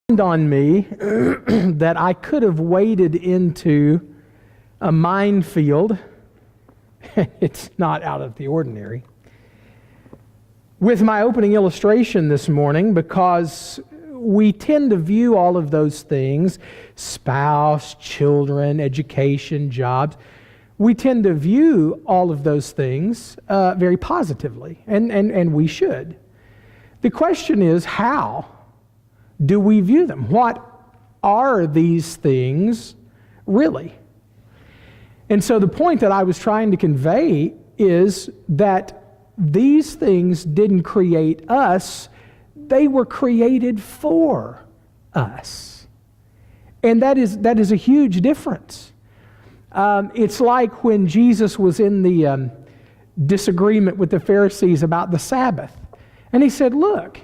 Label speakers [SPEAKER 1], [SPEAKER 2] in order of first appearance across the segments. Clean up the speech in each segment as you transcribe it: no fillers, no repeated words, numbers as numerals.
[SPEAKER 1] On me that I could have waded into a minefield. It's not out of the ordinary. With my opening illustration this morning, because we tend to view all of those things, spouse, children, education, jobs, we tend to view all of those things very positively, and we should. The question is, how do we view them? What are these things really? And so the point that I was trying to convey is that these things didn't create us, they were created for us. And that is a huge difference. It's like when Jesus was in the disagreement with the Pharisees about the Sabbath. And he said, look,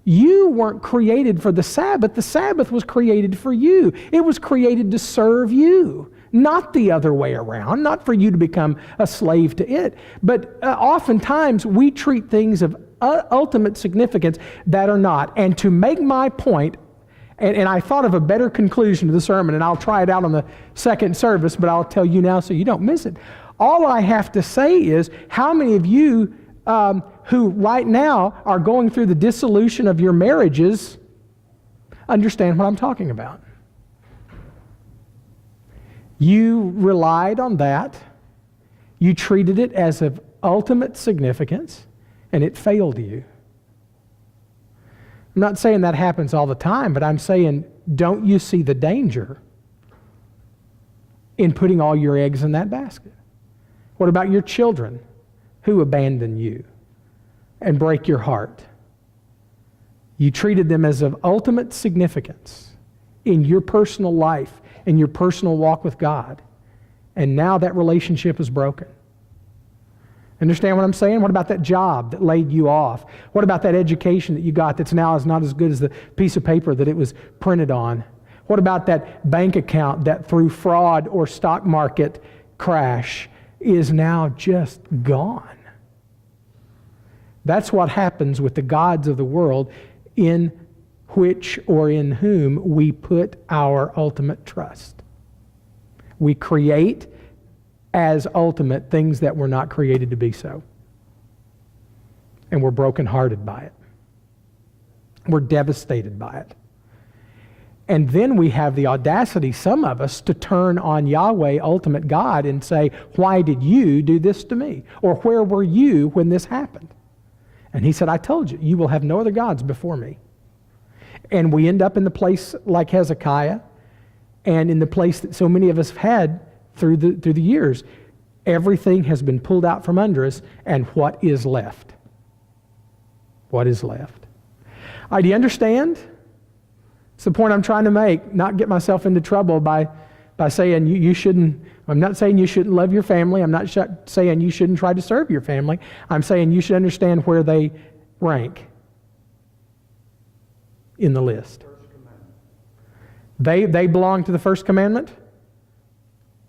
[SPEAKER 1] you weren't created for the Sabbath was created for you. It was created to serve you, not the other way around, not for you to become a slave to it. But oftentimes we treat things of ultimate significance that are not. And to make my point, and I thought of a better conclusion to the sermon, and I'll try it out on the second service, but I'll tell you now so you don't miss it. All I have to say is, how many of you who right now are going through the dissolution of your marriages understand what I'm talking about? You relied on that. You treated it as of ultimate significance, and it failed you. I'm not saying that happens all the time, but I'm saying, don't you see the danger in putting all your eggs in that basket? What about your children who abandon you and break your heart? You treated them as of ultimate significance in your personal life, in your personal walk with God, and now that relationship is broken. Understand what I'm saying? What about that job that laid you off? What about that education that you got that's now is not as good as the piece of paper that it was printed on? What about that bank account that through fraud or stock market crash is now just gone? That's what happens with the gods of the world in which or in whom we put our ultimate trust. We create as ultimate things that were not created to be so. And we're brokenhearted by it. We're devastated by it. And then we have the audacity, some of us, to turn on Yahweh, ultimate God, and say, why did you do this to me? Or where were you when this happened? And he said, I told you, you will have no other gods before me. And we end up in the place like Hezekiah, and in the place that so many of us have had through the years. Everything has been pulled out from under us, and what is left? What is left? Do you understand? It's the point I'm trying to make, not get myself into trouble by saying you shouldn't. I'm not saying you shouldn't love your family. I'm not saying you shouldn't try to serve your family. I'm saying you should understand where they rank in the list. They belong to the first commandment?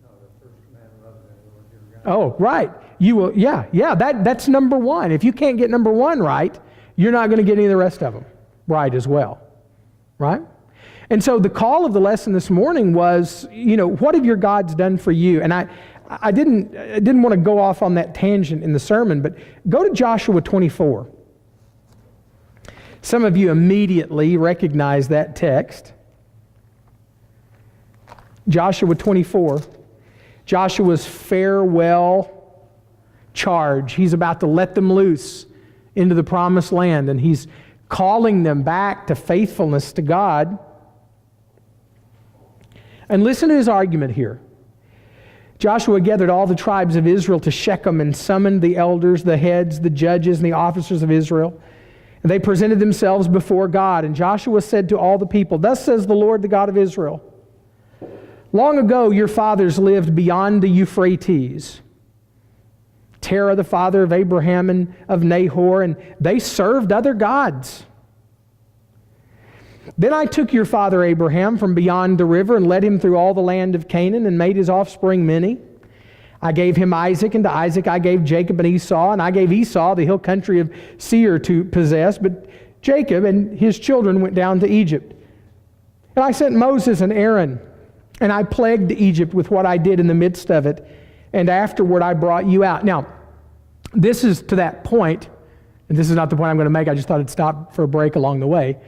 [SPEAKER 2] No, the first commandment of the Lord your God.
[SPEAKER 1] Oh, right. You will, that's number one. If you can't get number one right, you're not going to get any of the rest of them right as well. Right? And so the call of the lesson this morning was, what have your gods done for you? And I didn't want to go off on that tangent in the sermon, but go to Joshua 24. Some of you immediately recognize that text. Joshua 24. Joshua's farewell charge. He's about to let them loose into the promised land, and he's calling them back to faithfulness to God. And listen to his argument here. Joshua gathered all the tribes of Israel to Shechem and summoned the elders, the heads, the judges, and the officers of Israel. And they presented themselves before God. And Joshua said to all the people, thus says the Lord, the God of Israel, long ago your fathers lived beyond the Euphrates. Terah, the father of Abraham and of Nahor, and they served other gods. Then I took your father Abraham from beyond the river and led him through all the land of Canaan and made his offspring many. I gave him Isaac, and to Isaac I gave Jacob and Esau, and I gave Esau the hill country of Seir to possess, but Jacob and his children went down to Egypt. And I sent Moses and Aaron, and I plagued Egypt with what I did in the midst of it, and afterward I brought you out. Now, this is to that point, and this is not the point I'm going to make. I just thought I'd stop for a break along the way.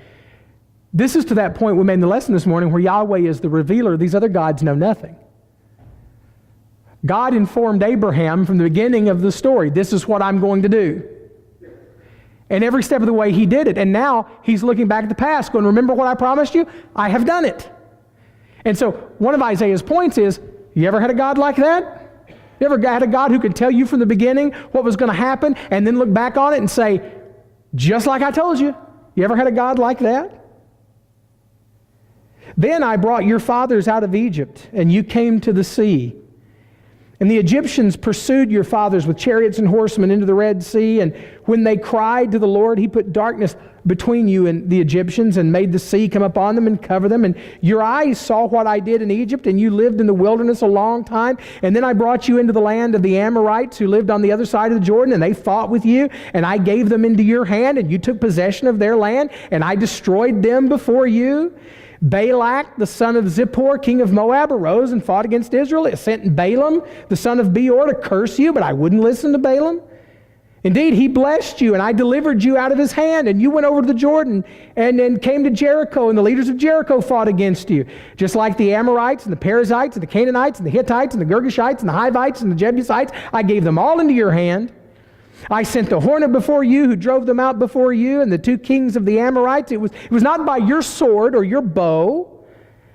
[SPEAKER 1] This is to that point we made in the lesson this morning where Yahweh is the revealer. These other gods know nothing. God informed Abraham from the beginning of the story, this is what I'm going to do. And every step of the way he did it. And now he's looking back at the past going, remember what I promised you? I have done it. And so one of Isaiah's points is, you ever had a God like that? You ever had a God who could tell you from the beginning what was going to happen and then look back on it and say, just like I told you? You ever had a God like that? Then I brought your fathers out of Egypt, and you came to the sea. And the Egyptians pursued your fathers with chariots and horsemen into the Red Sea. And when they cried to the Lord, he put darkness between you and the Egyptians and made the sea come upon them and cover them. And your eyes saw what I did in Egypt, and you lived in the wilderness a long time. And then I brought you into the land of the Amorites who lived on the other side of the Jordan, and they fought with you. And I gave them into your hand, and you took possession of their land, and I destroyed them before you. Balak, the son of Zippor, king of Moab, arose and fought against Israel. It sent Balaam, the son of Beor, to curse you, but I wouldn't listen to Balaam. Indeed, he blessed you, and I delivered you out of his hand, and you went over to the Jordan and then came to Jericho, and the leaders of Jericho fought against you, just like the Amorites and the Perizzites and the Canaanites and the Hittites and the Girgashites and the Hivites and the Jebusites. I gave them all into your hand. I sent the hornet before you, who drove them out before you, and the two kings of the Amorites. It was not by your sword or your bow.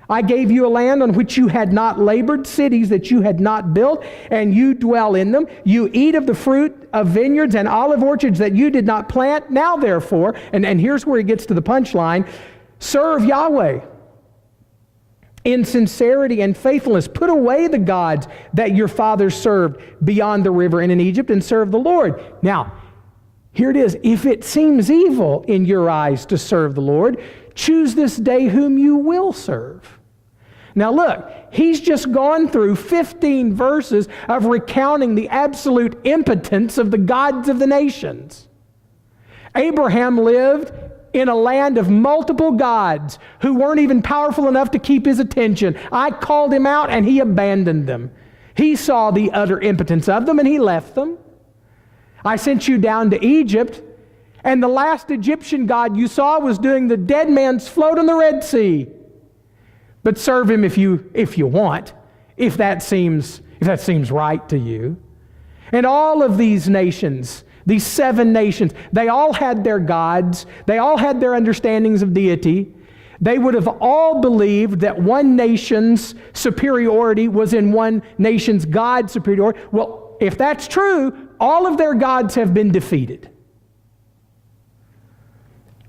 [SPEAKER 1] I gave you a land on which you had not labored, cities that you had not built, and you dwell in them. You eat of the fruit of vineyards and olive orchards that you did not plant. Now therefore, and here's where he gets to the punchline, serve Yahweh in sincerity and faithfulness. Put away the gods that your fathers served beyond the river and in Egypt, and serve the Lord. Now, here it is. If it seems evil in your eyes to serve the Lord, choose this day whom you will serve. Now look, he's just gone through 15 verses of recounting the absolute impotence of the gods of the nations. Abraham lived in a land of multiple gods who weren't even powerful enough to keep his attention. I called him out and he abandoned them. He saw the utter impotence of them and he left them. I sent you down to Egypt, and the last Egyptian god you saw was doing the dead man's float on the Red Sea. But serve him if you want, if that seems right to you. And all of these nations, these 7 nations, they all had their gods. They all had their understandings of deity. They would have all believed that one nation's superiority was in one nation's God's superiority. Well, if that's true, all of their gods have been defeated.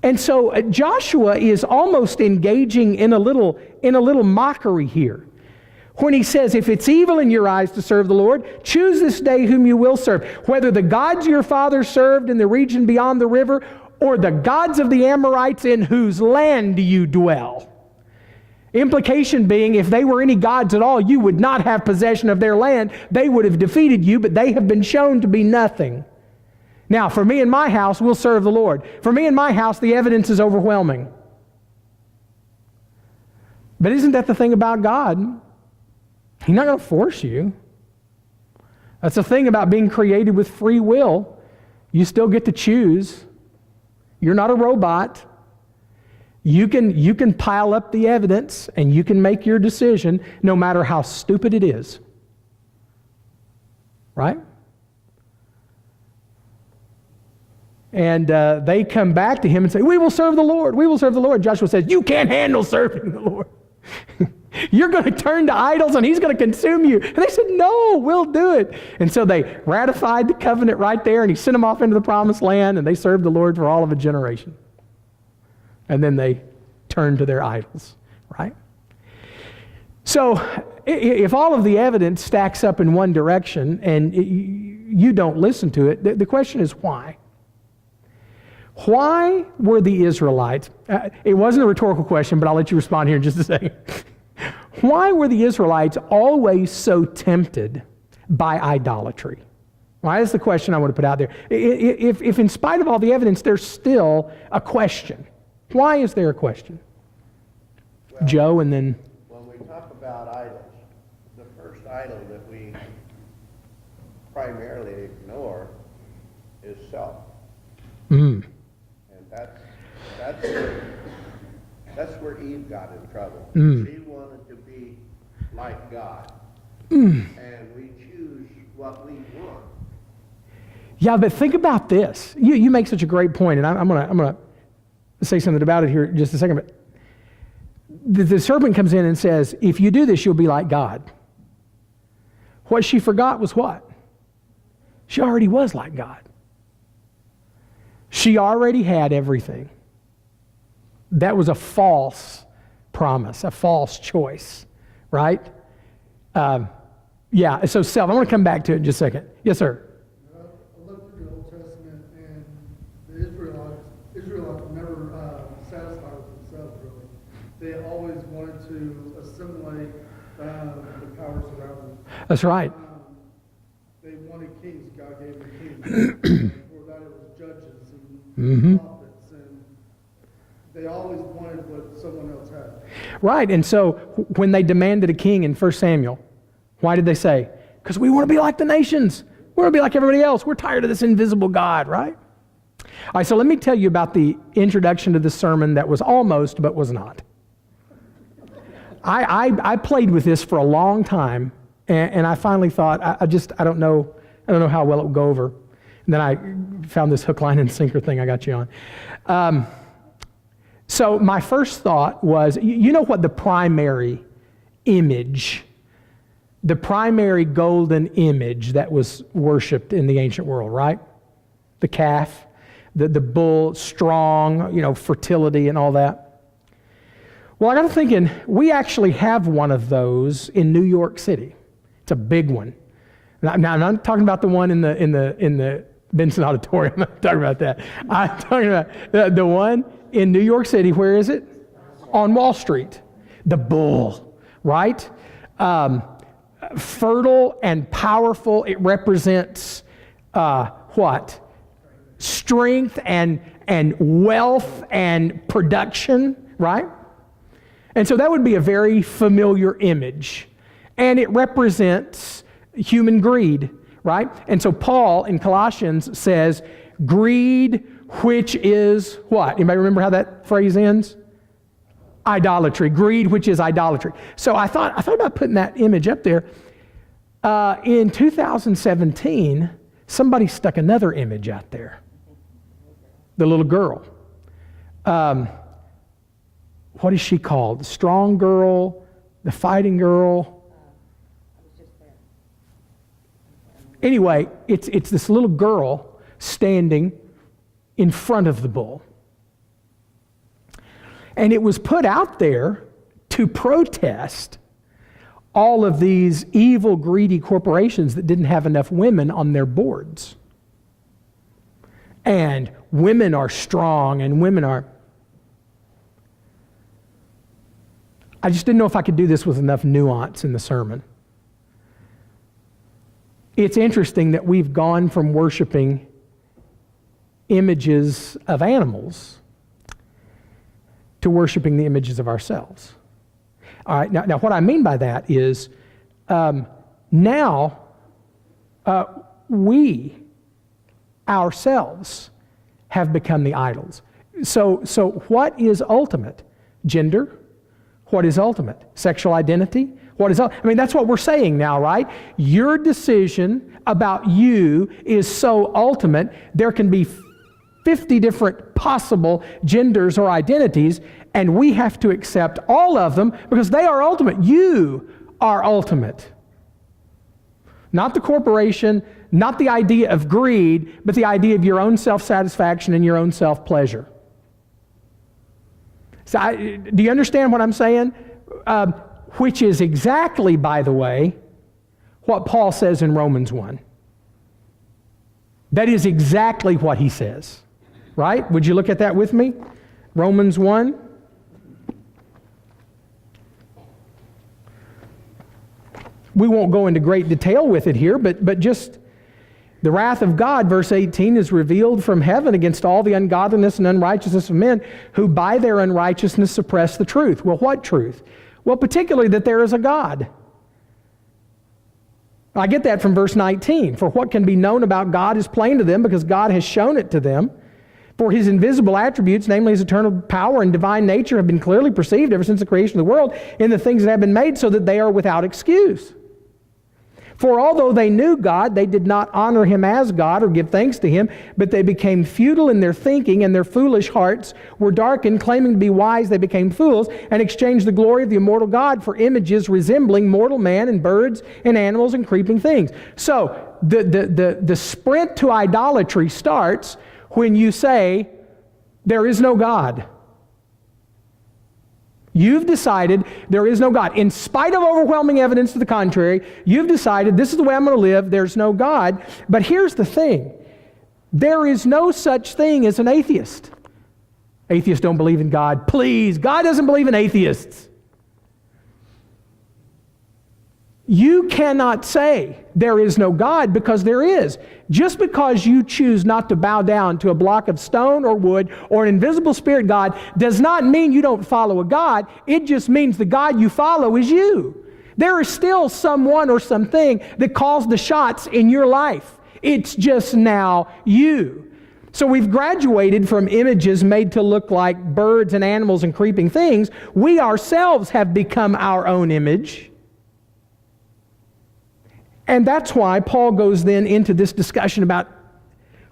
[SPEAKER 1] And so Joshua is almost engaging in a little mockery here, when he says, if it's evil in your eyes to serve the Lord, choose this day whom you will serve, whether the gods your fathers served in the region beyond the river, or the gods of the Amorites in whose land you dwell. Implication being, if they were any gods at all, you would not have possession of their land. They would have defeated you, but they have been shown to be nothing. Now, for me and my house, we'll serve the Lord. For me and my house, the evidence is overwhelming. But isn't that the thing about God? He's not going to force you. That's the thing about being created with free will. You still get to choose. You're not a robot. You can pile up the evidence and you can make your decision no matter how stupid it is. Right? And they come back to him and say, we will serve the Lord. We will serve the Lord. Joshua says, you can't handle serving the Lord. You're going to turn to idols and he's going to consume you. And they said, no, we'll do it. And so they ratified the covenant right there, and he sent them off into the promised land, and they served the Lord for all of a generation. And then they turned to their idols, right? So if all of the evidence stacks up in one direction and you don't listen to it, the question is why? Why were the Israelites, it wasn't a rhetorical question, but I'll let you respond here in just a second. Why were the Israelites always so tempted by idolatry? Why is the question I want to put out there. If in spite of all the evidence, there's still a question. Why is there a question? Joe, and then,
[SPEAKER 3] When we talk about idols, the first idol that we primarily ignore is self.
[SPEAKER 1] mm,
[SPEAKER 3] And that's where Eve got in trouble. She wanted to be like God. And we choose what we want.
[SPEAKER 1] yeah, but think about this. You make such a great point, and I'm gonna say something about it here in just a second. But the serpent comes in and says, if you do this, you'll be like God. What she forgot was what? She already was like God. She already had everything. That was a false promise, a false choice, right? Yeah, so self, I want to come back to it in just a second. Yes, sir.
[SPEAKER 4] I looked through the Old Testament, and the Israelites were never satisfied with themselves, really. They always wanted to assimilate the powers around them.
[SPEAKER 1] That's right.
[SPEAKER 4] They wanted kings. God gave them kings. Before that, it was judges and prophets, and they always wanted what someone else had.
[SPEAKER 1] Right, and so when they demanded a king in 1 Samuel, why did they say? Because we want to be like the nations. We want to be like everybody else. We're tired of this invisible God, right? All right, so let me tell you about the introduction to this sermon that was almost, but was not. I played with this for a long time, and I finally thought, I don't know how well it would go over. And then I found this hook, line, and sinker thing I got you on. So my first thought was, you know what the primary image, the primary golden image that was worshipped in the ancient world, right? The calf, the bull, strong, fertility and all that. Well, I got to thinking, we actually have one of those in New York City. It's a big one. Now I'm not talking about the one in the Benson Auditorium. I'm not talking about that. I'm talking about the one in New York City. Where is it? On Wall Street. The bull, right? Fertile and powerful. It represents what? Strength and wealth and production, right? And so that would be a very familiar image. And it represents human greed, right? And so Paul in Colossians says, greed, which is what? Anybody remember how that phrase ends? Idolatry. Greed, which is idolatry. So I thought about putting that image up there. In 2017, somebody stuck another image out there. The little girl. What is she called? The strong girl, the fighting girl. Anyway, it's this little girl standing in front of the bull. And it was put out there to protest all of these evil, greedy corporations that didn't have enough women on their boards. And women are strong and women are... I just didn't know if I could do this with enough nuance in the sermon. It's interesting that we've gone from worshiping images of animals to worshiping the images of ourselves. All right, now what I mean by that is now we ourselves have become the idols. So what is ultimate? Gender? What is ultimate? Sexual identity? That's what we're saying now, right? Your decision about you is so ultimate, there can be 50 different possible genders or identities, and we have to accept all of them because they are ultimate. You are ultimate. Not the corporation, not the idea of greed, but the idea of your own self-satisfaction and your own self-pleasure. So do you understand what I'm saying? Which is exactly, by the way, what Paul says in Romans 1. That is exactly what he says. Right? Would you look at that with me? Romans 1. We won't go into great detail with it here, but just The wrath of God, verse 18, is revealed from heaven against all the ungodliness and unrighteousness of men who by their unrighteousness suppress the truth. Well, what truth? Well, particularly that there is a God. I get that from verse 19. For what can be known about God is plain to them because God has shown it to them. For his invisible attributes, namely his eternal power and divine nature, have been clearly perceived ever since the creation of the world in the things that have been made, so that they are without excuse. For although they knew God, they did not honor him as God or give thanks to him, but they became futile in their thinking, and their foolish hearts were darkened. Claiming to be wise, they became fools, and exchanged the glory of the immortal God for images resembling mortal man and birds and animals and creeping things. So the sprint to idolatry starts when you say, there is no God. You've decided there is no God. In spite of overwhelming evidence to the contrary, you've decided this is the way I'm going to live, there's no God. But here's the thing. There is no such thing as an atheist. Atheists don't believe in God. Please, God doesn't believe in atheists. You cannot say there is no God because there is. Just because you choose not to bow down to a block of stone or wood or an invisible spirit God does not mean you don't follow a God. It just means the God you follow is you. There is still someone or something that calls the shots in your life. It's just now you. So we've graduated from images made to look like birds and animals and creeping things. We ourselves have become our own image. And that's why Paul goes then into this discussion about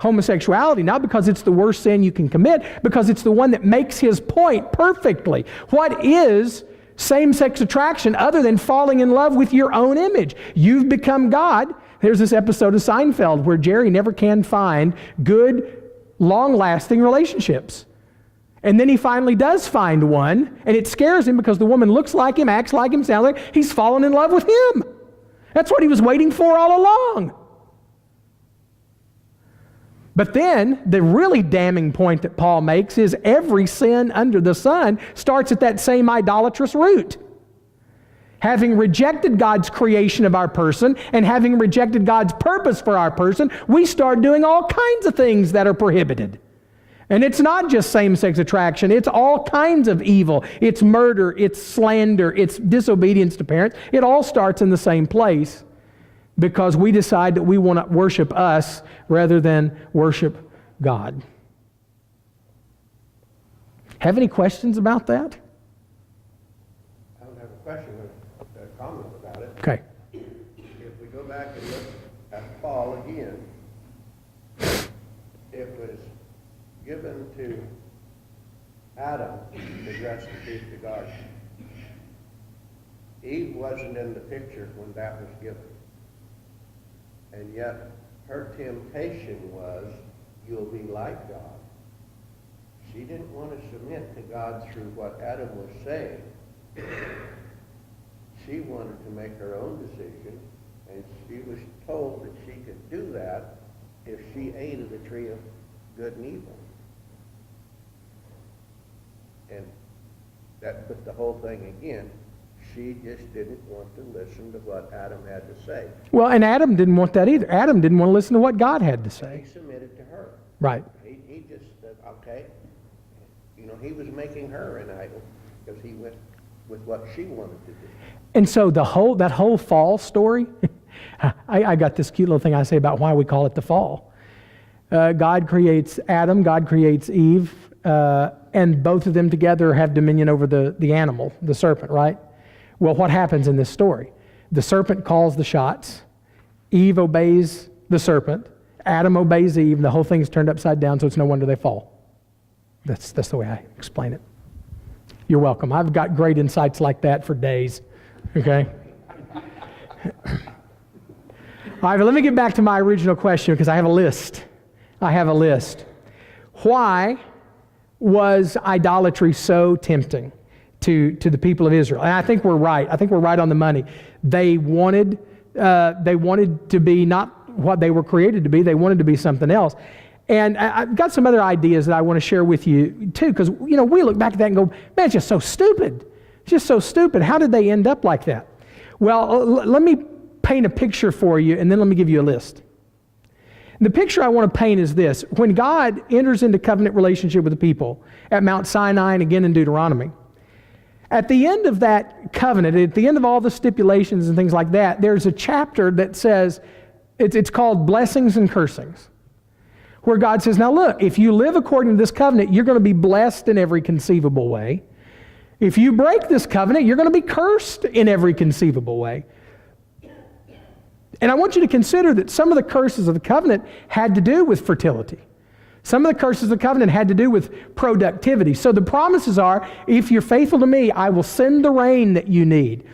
[SPEAKER 1] homosexuality, not because it's the worst sin you can commit, because it's the one that makes his point perfectly. What is same-sex attraction other than falling in love with your own image? You've become God. There's this episode of Seinfeld where Jerry never can find good, long-lasting relationships. And then he finally does find one, and it scares him because the woman looks like him, acts like him, sounds like him. He's fallen in love with him. That's what he was waiting for all along. But then, the really damning point that Paul makes is every sin under the sun starts at that same idolatrous root. Having rejected God's creation of our person and having rejected God's purpose for our person, we start doing all kinds of things that are prohibited. And it's not just same-sex attraction. It's all kinds of evil. It's murder. It's slander. It's disobedience to parents. It all starts in the same place because we decide that we want to worship us rather than worship God. Have any questions about that?
[SPEAKER 3] I don't have a question, but a comment about it.
[SPEAKER 1] Okay.
[SPEAKER 3] If we go back and look at Paul again, it was given to Adam to dress to keep the garden. Eve wasn't in the picture when that was given. And yet her temptation was, you'll be like God. She didn't want to submit to God through what Adam was saying. She wanted to make her own decision, and she was told that she could do that if she ate of the tree of good and evil. And that put the whole thing again. She just didn't want to listen to what Adam had to say.
[SPEAKER 1] Well, and Adam didn't want that either. Adam didn't want to listen to what God had to say.
[SPEAKER 3] He submitted to her.
[SPEAKER 1] Right.
[SPEAKER 3] He just said, okay. You know, he was making her an idol because he went with what she wanted to do.
[SPEAKER 1] And so that whole fall story, I got this cute little thing I say about why we call it the fall. God creates Adam, God creates Eve, and both of them together have dominion over the animal, the serpent, right? Well, what happens in this story? The serpent calls the shots. Eve obeys the serpent. Adam obeys Eve. And the whole thing's turned upside down, so it's no wonder they fall. That's the way I explain it. You're welcome. I've got great insights like that for days. Okay? All right, but let me get back to my original question because I have a list. Why was idolatry so tempting to the people of Israel? And I think we're right. I think we're right on the money. They wanted to be not what they were created to be. They wanted to be something else. And I've got some other ideas that I want to share with you too, because we look back at that and go, man, it's just so stupid. It's just so stupid. How did they end up like that? Well, let me paint a picture for you, and then let me give you a list. The picture I want to paint is this. When God enters into covenant relationship with the people at Mount Sinai and again in Deuteronomy, at the end of that covenant, at the end of all the stipulations and things like that, there's a chapter that says, it's called Blessings and Cursings, where God says, now look, if you live according to this covenant, you're going to be blessed in every conceivable way. If you break this covenant, you're going to be cursed in every conceivable way. And I want you to consider that some of the curses of the covenant had to do with fertility. Some of the curses of the covenant had to do with productivity. So the promises are, if you're faithful to me, I will send the rain that you need.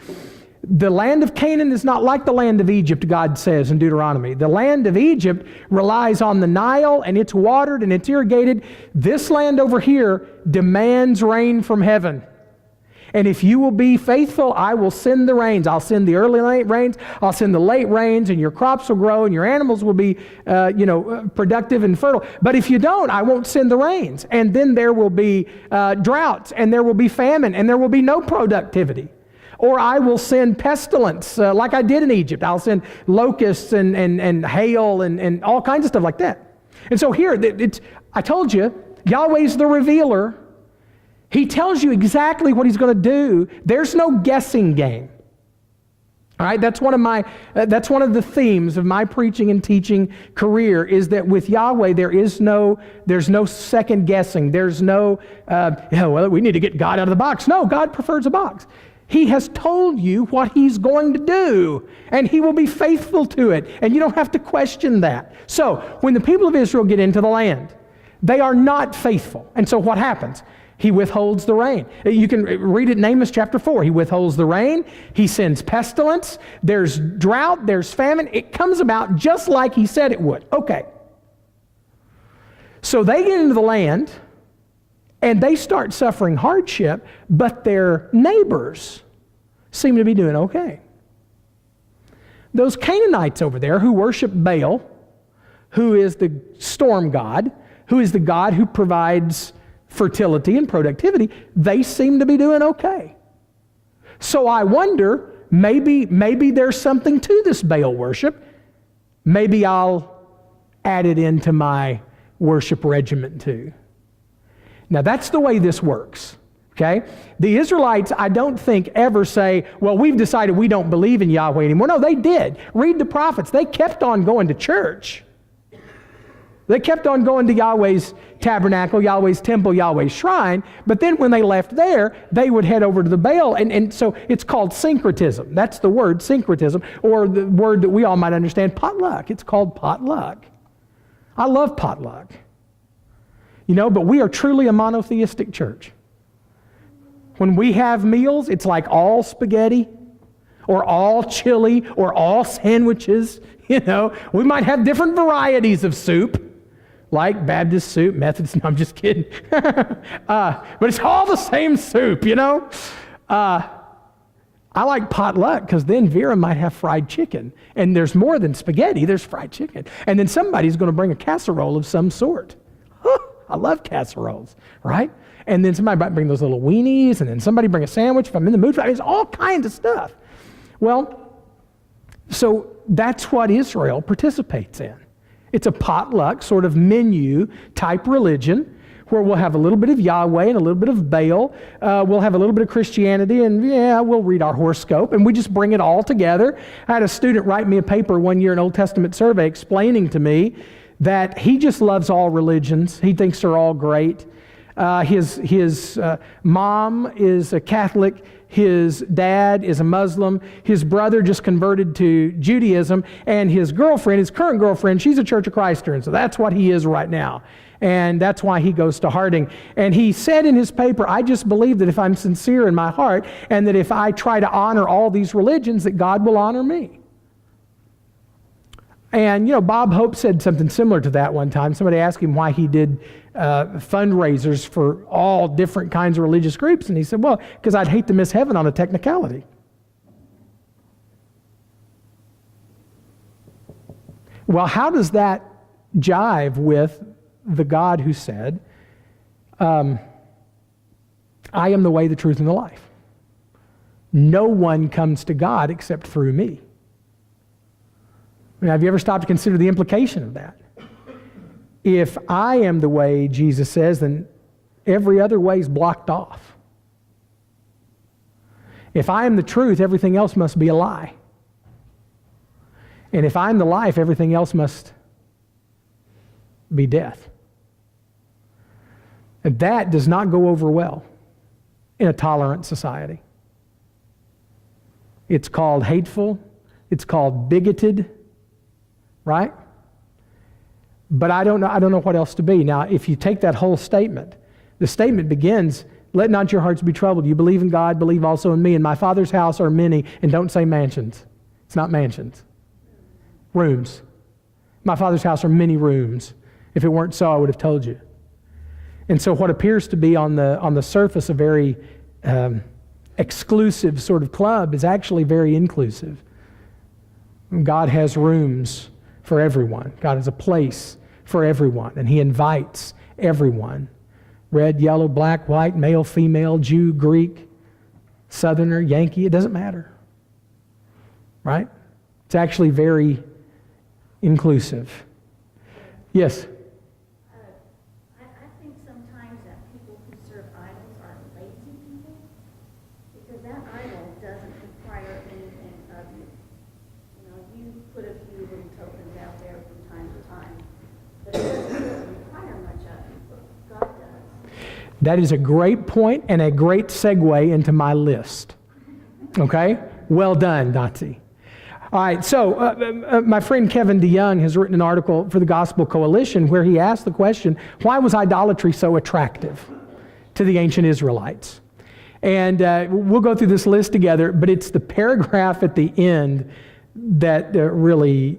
[SPEAKER 1] The land of Canaan is not like the land of Egypt, God says in Deuteronomy. The land of Egypt relies on the Nile, and it's watered and it's irrigated. This land over here demands rain from heaven. And if you will be faithful, I will send the rains. I'll send the early late rains. I'll send the late rains, and your crops will grow, and your animals will be, productive and fertile. But if you don't, I won't send the rains. And then there will be droughts, and there will be famine, and there will be no productivity. Or I will send pestilence, like I did in Egypt. I'll send locusts and hail and all kinds of stuff like that. And so here, I told you, Yahweh's the revealer. He tells you exactly what he's going to do. There's no guessing game. All right, that's one of the themes of my preaching and teaching career, is that with Yahweh there's no second guessing. There's no we need to get God out of the box. No, God prefers a box. He has told you what he's going to do, and he will be faithful to it, and you don't have to question that. So when the people of Israel get into the land, they are not faithful. And so what happens? He withholds the rain. You can read it in Amos chapter 4. He withholds the rain. He sends pestilence. There's drought. There's famine. It comes about just like he said it would. Okay. So they get into the land, and they start suffering hardship, but their neighbors seem to be doing okay. Those Canaanites over there who worship Baal, who is the storm god, who is the god who provides fertility and productivity, they seem to be doing okay. So I wonder, maybe there's something to this Baal worship. Maybe I'll add it into my worship regimen too. Now that's the way this works, okay? The Israelites, I don't think, ever say, well, we've decided we don't believe in Yahweh anymore. No, they did. Read the prophets. They kept on going to church. They kept on going to Yahweh's tabernacle, Yahweh's temple, Yahweh's shrine, but then when they left there, they would head over to the Baal, and so it's called syncretism. That's the word, syncretism, or the word that we all might understand, potluck. It's called potluck. I love potluck. But we are truly a monotheistic church. When we have meals, it's like all spaghetti, or all chili, or all sandwiches. We might have different varieties of soup, like Baptist soup, Methodist, no, I'm just kidding. But it's all the same soup, I like potluck because then Vera might have fried chicken. And there's more than spaghetti, there's fried chicken. And then somebody's going to bring a casserole of some sort. I love casseroles, right? And then somebody might bring those little weenies, and then somebody bring a sandwich if I'm in the mood for it. It's all kinds of stuff. Well, so that's what Israel participates in. It's a potluck sort of menu type religion where we'll have a little bit of Yahweh and a little bit of Baal. We'll have a little bit of Christianity, and we'll read our horoscope, and we just bring it all together. I had a student write me a paper one year, an Old Testament survey, explaining to me that he just loves all religions. He thinks they're all great. His mom is a Catholic. His dad is a Muslim. His brother just converted to Judaism. And his current girlfriend, she's a Church of Christer. And so that's what he is right now. And that's why he goes to Harding. And he said in his paper, I just believe that if I'm sincere in my heart, and that if I try to honor all these religions, that God will honor me. And, Bob Hope said something similar to that one time. Somebody asked him why he did fundraisers for all different kinds of religious groups. And he said, well, because I'd hate to miss heaven on a technicality. Well, how does that jive with the God who said, I am the way, the truth, and the life? No one comes to God except through me. Have you ever stopped to consider the implication of that? If I am the way, Jesus says, then every other way is blocked off. If I am the truth, everything else must be a lie. And if I'm the life, everything else must be death. And that does not go over well in a tolerant society. It's called hateful. It's called bigoted, right? But I don't know what else to be. Now, if you take that whole statement, the statement begins, let not your hearts be troubled. You believe in God, believe also in me. In my Father's house are many, and don't say mansions. It's not mansions. Rooms. My Father's house are many rooms. If it weren't so, I would have told you. And so what appears to be on the surface a very exclusive sort of club is actually very inclusive. God has rooms for everyone. God has a place for everyone, and He invites everyone. Red, yellow, black, white, male, female, Jew, Greek, Southerner, Yankee, it doesn't matter. Right? It's actually very inclusive. Yes?
[SPEAKER 5] I think sometimes that people who serve idols are lazy people, because that idol doesn't require anything of you. You know, you put a few little tokens out there from time to time, but it doesn't really require much of you. God does.
[SPEAKER 1] That is a great point and a great segue into my list. Okay? Well done, Dotsie. All right, so my friend Kevin DeYoung has written an article for the Gospel Coalition where he asked the question, why was idolatry so attractive to the ancient Israelites? And we'll go through this list together, but it's the paragraph at the end that really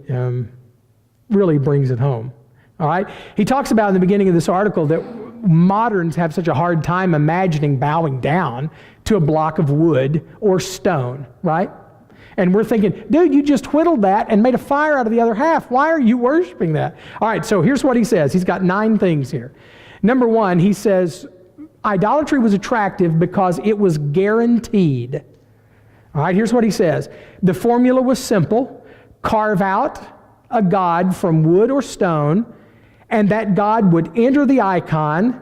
[SPEAKER 1] brings it home. All right? He talks about in the beginning of this article that moderns have such a hard time imagining bowing down to a block of wood or stone, right? And we're thinking, dude, you just whittled that and made a fire out of the other half. Why are you worshiping that? All right, so here's what he says. He's got 9 things here. Number 1, he says, idolatry was attractive because it was guaranteed. All right, here's what he says. The formula was simple. Carve out a god from wood or stone, and that god would enter the icon,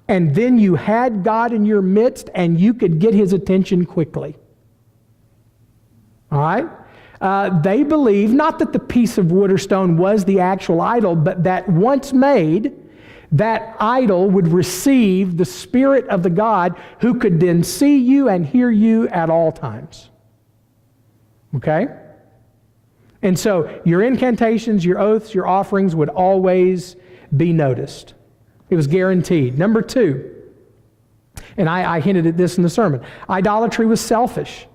[SPEAKER 1] and then you had God in your midst, and you could get his attention quickly. All right? They believe not that the piece of wood or stone was the actual idol, but that once made, that idol would receive the spirit of the God who could then see you and hear you at all times. Okay? And so your incantations, your oaths, your offerings would always be noticed. It was guaranteed. Number 2, and I hinted at this in the sermon, idolatry was selfish.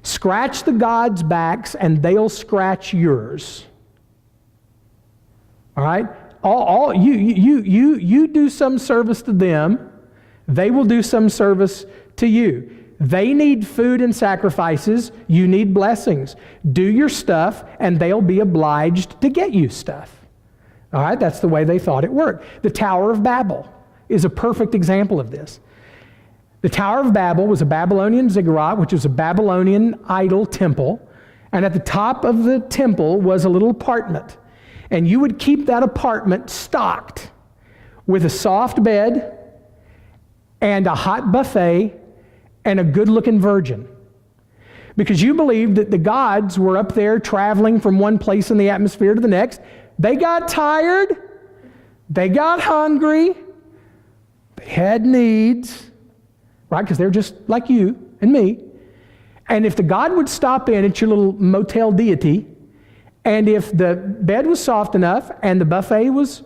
[SPEAKER 1] Scratch the gods' backs and they'll scratch yours. All right? You do some service to them, they will do some service to you. They need food and sacrifices, you need blessings. Do your stuff and they'll be obliged to get you stuff. All right? That's the way they thought it worked. The Tower of Babel is a perfect example of this. The Tower of Babel was a Babylonian ziggurat, which was a Babylonian idol temple. And at the top of the temple was a little apartment. And you would keep that apartment stocked with a soft bed and a hot buffet and a good-looking virgin. Because you believed that the gods were up there traveling from one place in the atmosphere to the next. They got tired. They got hungry. They had needs. Right? Because they're just like you and me. And if the God would stop in at your little motel deity, and if the bed was soft enough, and the buffet was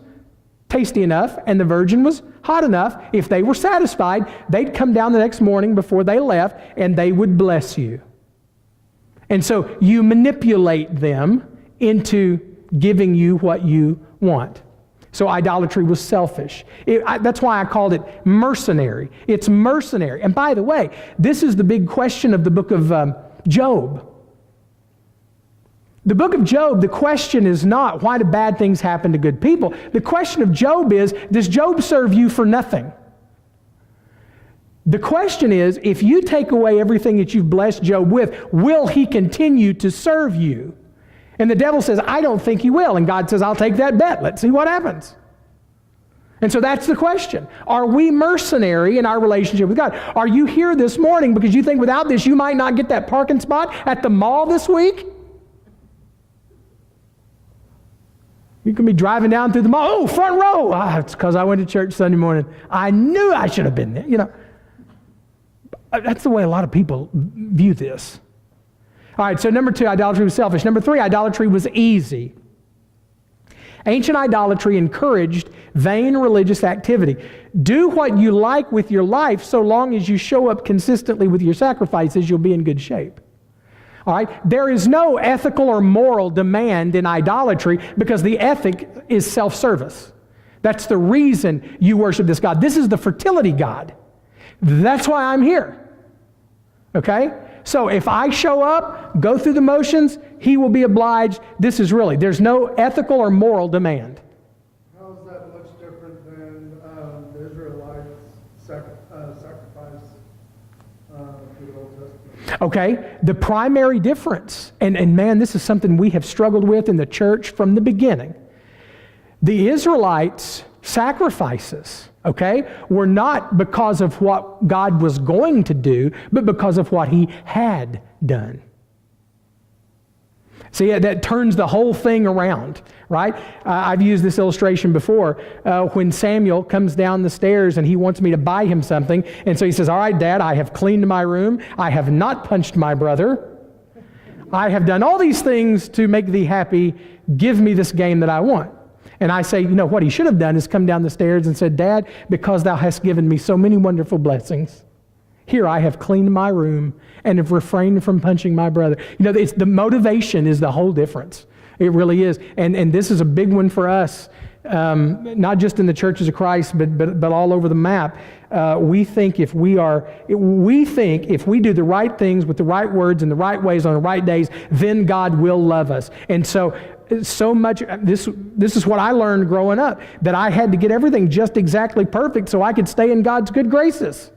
[SPEAKER 1] tasty enough, and the virgin was hot enough, if they were satisfied, they'd come down the next morning before they left, and they would bless you. And so you manipulate them into giving you what you want. So idolatry was selfish. That's why I called it mercenary. It's mercenary. And by the way, this is the big question of the book of Job. The book of Job, the question is not, why do bad things happen to good people? The question of Job is, does Job serve you for nothing? The question is, if you take away everything that you've blessed Job with, will he continue to serve you? And the devil says, I don't think he will. And God says, I'll take that bet. Let's see what happens. And so that's the question. Are we mercenary in our relationship with God? Are you here this morning because you think without this you might not get that parking spot at the mall this week? You can be driving down through the mall. Oh, front row. It's because I went to church Sunday morning. I knew I should have been there. You know, that's the way a lot of people view this. All right, so number 2, idolatry was selfish. Number 3, idolatry was easy. Ancient idolatry encouraged vain religious activity. Do what you like with your life so long as you show up consistently with your sacrifices, you'll be in good shape. All right? There is no ethical or moral demand in idolatry because the ethic is self-service. That's the reason you worship this God. This is the fertility God. That's why I'm here. Okay? So if I show up, go through the motions, he will be obliged. This is really, there's no ethical or moral demand.
[SPEAKER 4] How is that much different than the Israelites' sacrifice through the Old Testament?
[SPEAKER 1] Okay, the primary difference, and man, this is something we have struggled with in the church from the beginning. The Israelites' sacrifices, okay, were not because of what God was going to do, but because of what he had done. See, that turns the whole thing around, right? I've used this illustration before. When Samuel comes down the stairs and he wants me to buy him something, and so he says, all right, Dad, I have cleaned my room. I have not punched my brother. I have done all these things to make thee happy. Give me this game that I want. And I say, you know, what he should have done is come down the stairs and said, Dad, because thou hast given me so many wonderful blessings, here I have cleaned my room and have refrained from punching my brother. You know, it's, the motivation is the whole difference. It really is. And this is a big one for us, not just in the churches of Christ, but all over the map. We think if we do the right things with the right words in the right ways on the right days, then God will love us. And so much, this is what I learned growing up, that I had to get everything just exactly perfect so I could stay in God's good graces.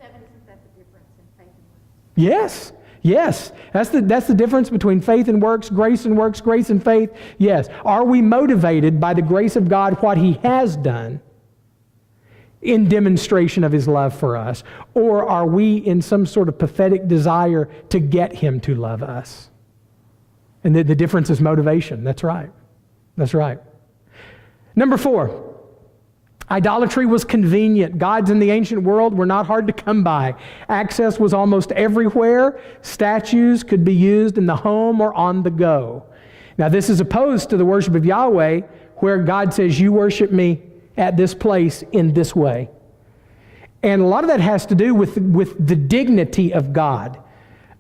[SPEAKER 5] Isn't that the difference in faith and works?
[SPEAKER 1] Yes. That's the difference between faith and works, grace and faith. Yes. Are we motivated by the grace of God, what he has done, in demonstration of his love for us? Or are we in some sort of pathetic desire to get him to love us? And the difference is motivation. That's right. That's right. Number 4, idolatry was convenient. Gods in the ancient world were not hard to come by. Access was almost everywhere. Statues could be used in the home or on the go. Now, this is opposed to the worship of Yahweh, where God says, you worship me at this place in this way. And a lot of that has to do with the dignity of God.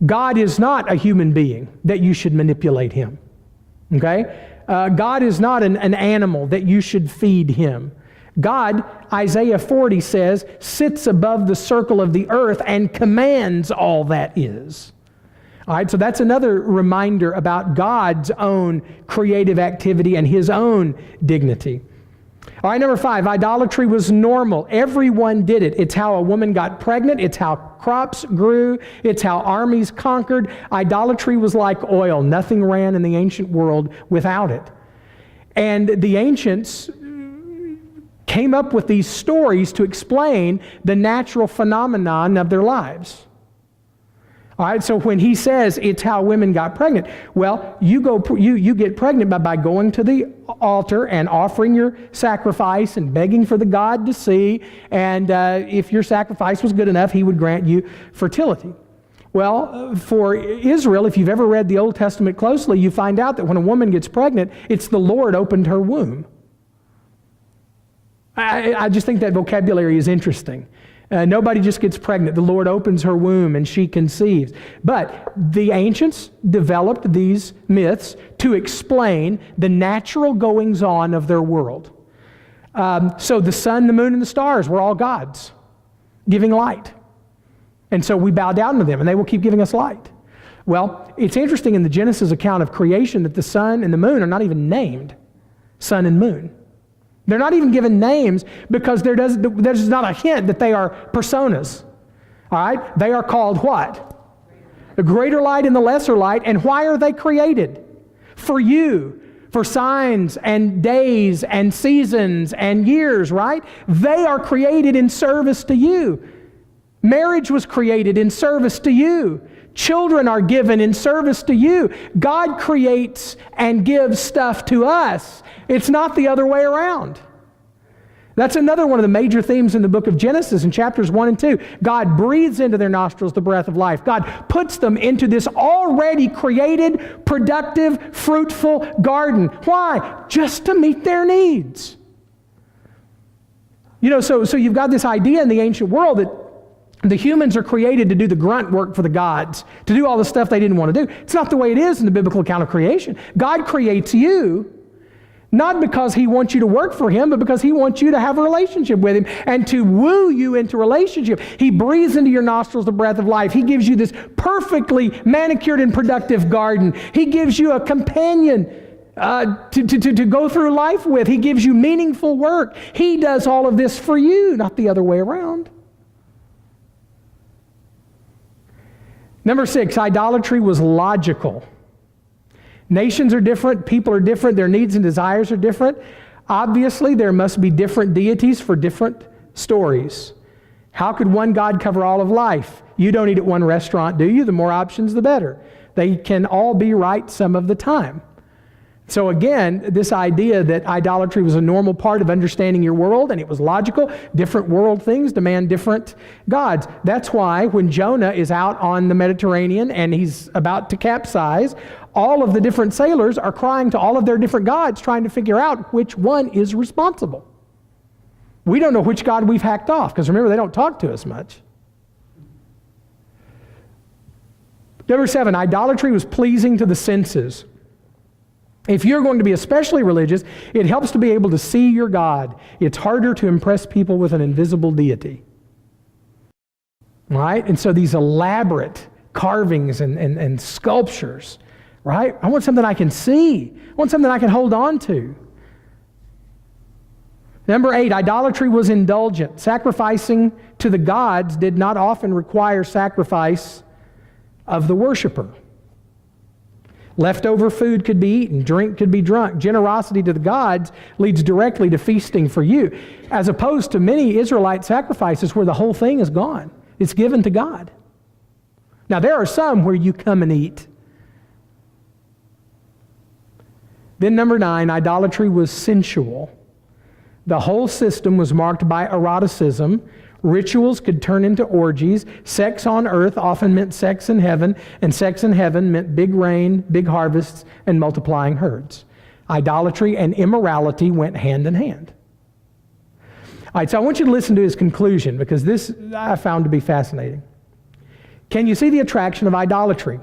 [SPEAKER 1] God is not a human being that you should manipulate him. Okay? God is not an animal that you should feed him. God, Isaiah 40 says, sits above the circle of the earth and commands all that is. All right, so that's another reminder about God's own creative activity and his own dignity. All right, number 5, idolatry was normal. Everyone did it. It's how a woman got pregnant. It's how crops grew. It's how armies conquered. Idolatry was like oil. Nothing ran in the ancient world without it. And the ancients came up with these stories to explain the natural phenomenon of their lives. All right, so when he says it's how women got pregnant, well, you get pregnant by going to the altar and offering your sacrifice and begging for the God to see, and if your sacrifice was good enough, he would grant you fertility. Well, for Israel, if you've ever read the Old Testament closely, you find out that when a woman gets pregnant, it's the Lord opened her womb. I just think that vocabulary is interesting. Nobody just gets pregnant. The Lord opens her womb and she conceives. But the ancients developed these myths to explain the natural goings-on of their world. So the sun, the moon, and the stars were all gods, giving light. And so we bow down to them, and they will keep giving us light. Well, it's interesting in the Genesis account of creation that the sun and the moon are not even named sun and moon. They're not even given names because there's not a hint that they are personas. All right? They are called what? The greater light and the lesser light. And why are they created? For you. for signs and days and seasons and years, right? They are created in service to you. Marriage was created in service to you. Children are given in service to you. God creates and gives stuff to us. It's not the other way around. That's another one of the major themes in the book of Genesis in chapters 1 and 2. God breathes into their nostrils the breath of life. God puts them into this already created, productive, fruitful garden. Why? Just to meet their needs. You know, so you've got this idea in the ancient world that the humans are created to do the grunt work for the gods, to do all the stuff they didn't want to do. It's not the way it is in the biblical account of creation. God creates you not because He wants you to work for Him, but because He wants you to have a relationship with Him and to woo you into relationship. He breathes into your nostrils the breath of life. He gives you this perfectly manicured and productive garden. He gives you a companion to go through life with. He gives you meaningful work. He does all of this for you, not the other way around. Number 6, idolatry was logical. Nations are different, people are different, their needs and desires are different. Obviously, there must be different deities for different stories. How could one God cover all of life? You don't eat at one restaurant, do you? The more options, the better. They can all be right some of the time. So again, this idea that idolatry was a normal part of understanding your world, and it was logical. Different world things demand different gods. That's why when Jonah is out on the Mediterranean and he's about to capsize, all of the different sailors are crying to all of their different gods, trying to figure out which one is responsible. We don't know which god we've hacked off, because remember, they don't talk to us much. Number 7, idolatry was pleasing to the senses. If you're going to be especially religious, it helps to be able to see your God. It's harder to impress people with an invisible deity. Right? And so these elaborate carvings and sculptures, right? I want something I can see. I want something I can hold on to. Number 8, idolatry was indulgent. Sacrificing to the gods did not often require sacrifice of the worshiper. Leftover food could be eaten, drink could be drunk. Generosity to the gods leads directly to feasting for you, as opposed to many Israelite sacrifices where the whole thing is gone. It's given to God. Now, there are some where you come and eat. Then number 9, idolatry was sensual. The whole system was marked by eroticism. Rituals could turn into orgies. Sex on earth often meant sex in heaven, and sex in heaven meant big rain, big harvests, and multiplying herds. Idolatry and immorality went hand in hand. All right, so I want you to listen to his conclusion, because this I found to be fascinating. Can you see the attraction of idolatry?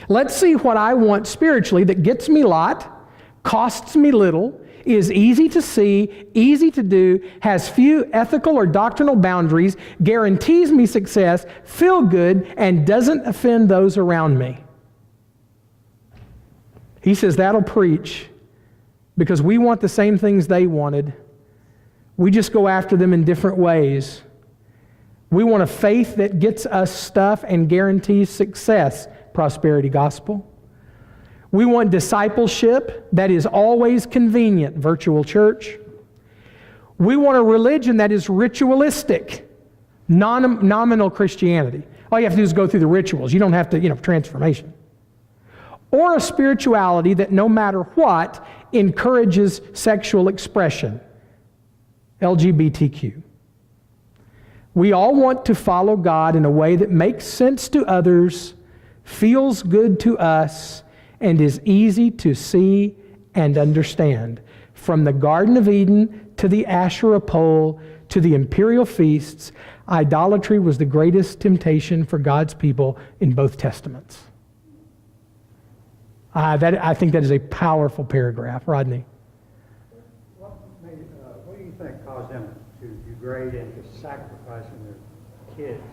[SPEAKER 1] Let's see what I want spiritually that gets me a lot, costs me little, is easy to see, easy to do, has few ethical or doctrinal boundaries, guarantees me success, feel good, and doesn't offend those around me. He says that'll preach, because we want the same things they wanted. We just go after them in different ways. We want a faith that gets us stuff and guarantees success, prosperity gospel. We want discipleship that is always convenient, virtual church. We want a religion that is ritualistic, nominal Christianity. All you have to do is go through the rituals. You don't have to, transformation. Or a spirituality that no matter what encourages sexual expression, LGBTQ. We all want to follow God in a way that makes sense to others, feels good to us, and is easy to see and understand. From the Garden of Eden to the Asherah pole to the imperial feasts, idolatry was the greatest temptation for God's people in both testaments. I think that is a powerful paragraph. Rodney?
[SPEAKER 2] What do you think caused them to degrade into sacrificing their kids?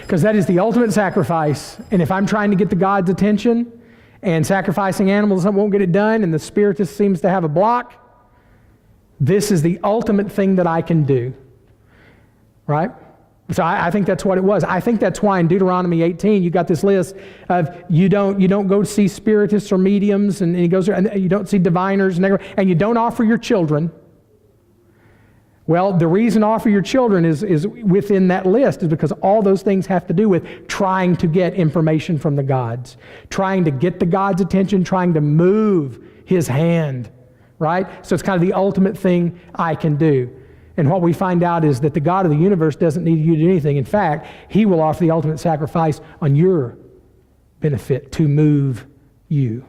[SPEAKER 1] Because that is the ultimate sacrifice. And if I'm trying to get the God's attention, and sacrificing animals won't get it done, and the spiritist seems to have a block, this is the ultimate thing that I can do. Right? So I think that's what it was. I think that's why in Deuteronomy 18 you got this list of you don't go see spiritists or mediums, and he goes there, and you don't see diviners, and you don't offer your children. Well, the reason offer your children is within that list is because all those things have to do with trying to get information from the gods, trying to get the God's attention, trying to move his hand, right? So it's kind of the ultimate thing I can do. And what we find out is that the God of the universe doesn't need you to do anything. In fact, he will offer the ultimate sacrifice on your benefit to move you.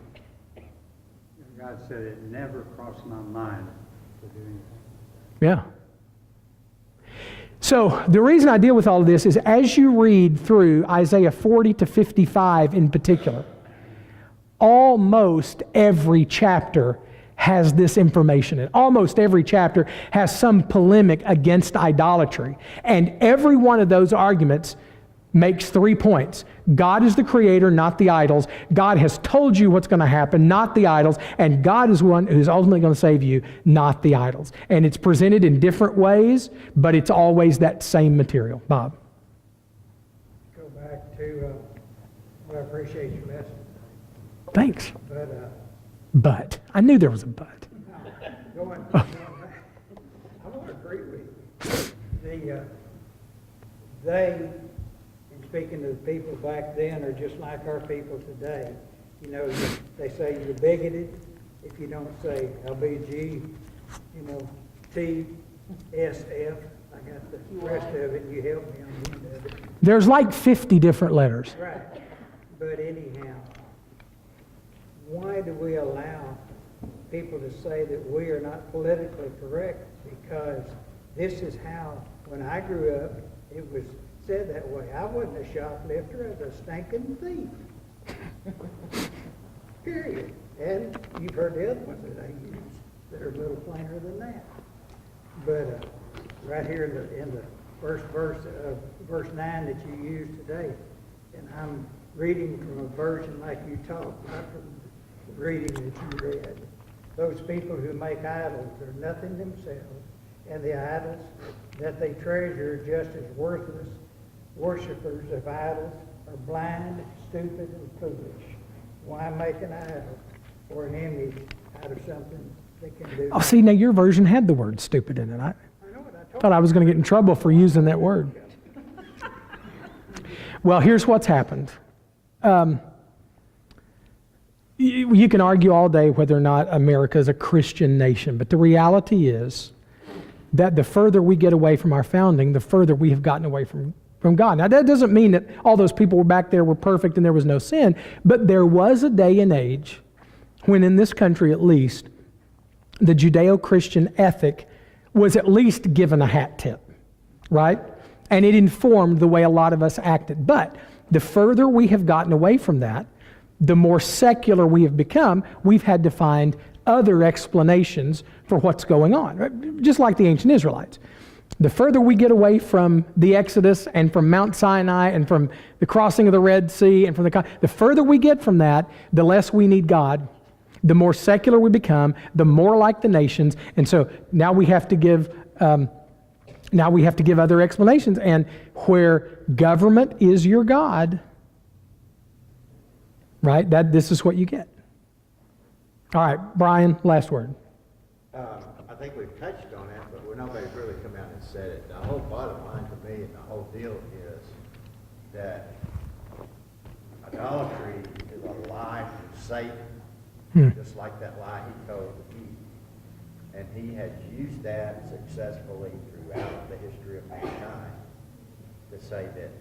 [SPEAKER 2] God said it never crossed my mind to do anything.
[SPEAKER 1] Yeah. So the reason I deal with all of this is as you read through Isaiah 40 to 55 in particular, almost every chapter has this information in it. Almost every chapter has some polemic against idolatry. And every one of those arguments makes 3 points. God is the creator, not the idols. God has told you what's going to happen, not the idols. And God is one who's ultimately going to save you, not the idols. And it's presented in different ways, but it's always that same material. Bob?
[SPEAKER 2] Go back to, well, I appreciate your lesson,
[SPEAKER 1] Thanks.
[SPEAKER 2] but
[SPEAKER 1] But. I knew there was a but.
[SPEAKER 2] going back, I want to agree with you. They, in speaking to the people back then, are just like our people today. You know, they say you're bigoted if you don't say LBG, TSF. I got the rest of it, and you help me on the end of it.
[SPEAKER 1] There's like 50 different letters.
[SPEAKER 2] Right. But anyhow, why do we allow people to say that we are not politically correct? Because this is how, when I grew up, it was said that way. I wasn't a shoplifter, I was a stinking thief. Period. And you've heard the other ones that I use that are a little plainer than that. But right here in the first verse of verse 9 that you used today, and I'm reading from a version like you taught, not from the reading that you read. Those people who make idols are nothing themselves, and the idols that they treasure are just as worthless. Worshippers of idols are blind, stupid, and foolish. Why make an idol or an image out of something they can do?
[SPEAKER 1] Oh, see, now your version had the word stupid in it. I
[SPEAKER 2] know what I told
[SPEAKER 1] thought I was going to get in trouble for using that word. Well, here's what's happened. You can argue all day whether or not America is a Christian nation, but the reality is that the further we get away from our founding, the further we have gotten away from God. Now, that doesn't mean that all those people were back there were perfect and there was no sin, but there was a day and age when, in this country at least, the Judeo-Christian ethic was at least given a hat tip, right? And it informed the way a lot of us acted. But the further we have gotten away from that, the more secular we have become, we've had to find other explanations for what's going on, right? Just like the ancient Israelites. The further we get away from the Exodus and from Mount Sinai and from the crossing of the Red Sea and from the further we get from that, the less we need God. The more secular we become, the more like the nations. And so now we have to give other explanations. And where government is your God, right? This is what you get. All right, Brian, last word.
[SPEAKER 6] I think we've touched on it, but nobody's really come out and said it. The whole bottom line for me and the whole deal is that idolatry is a lie from Satan, just like that lie he told Eve. And he has used that successfully throughout the history of mankind to say that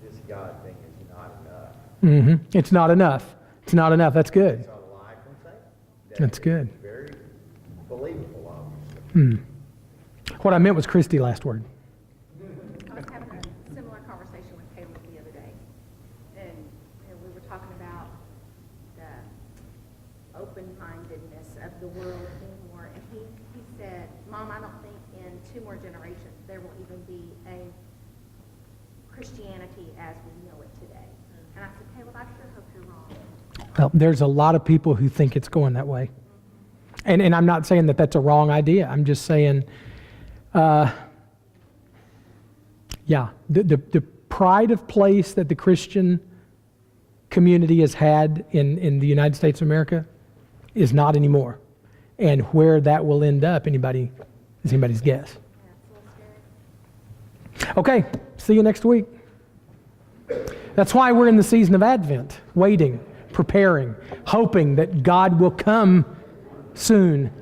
[SPEAKER 6] this God thing is not enough.
[SPEAKER 1] Mm-hmm. It's not enough. It's not enough. That's good.
[SPEAKER 6] It's a lie from Satan.
[SPEAKER 1] That's good.
[SPEAKER 6] Very believable, obviously.
[SPEAKER 1] What I meant was Christy last word.
[SPEAKER 7] I was having a similar conversation with Caleb the other day, and we were talking about the open-mindedness of the world anymore, and he said, Mom, I don't think in 2 more generations there will even be a Christianity as we know it today. And I said, Caleb, I sure hope you're wrong.
[SPEAKER 1] Well, there's a lot of people who think it's going that way. And I'm not saying that that's a wrong idea. I'm just saying Yeah, the pride of place that the Christian community has had in the United States of America is not anymore. And where that will end up, is anybody's guess. Okay, see you next week. That's why we're in the season of Advent, waiting, preparing, hoping that God will come soon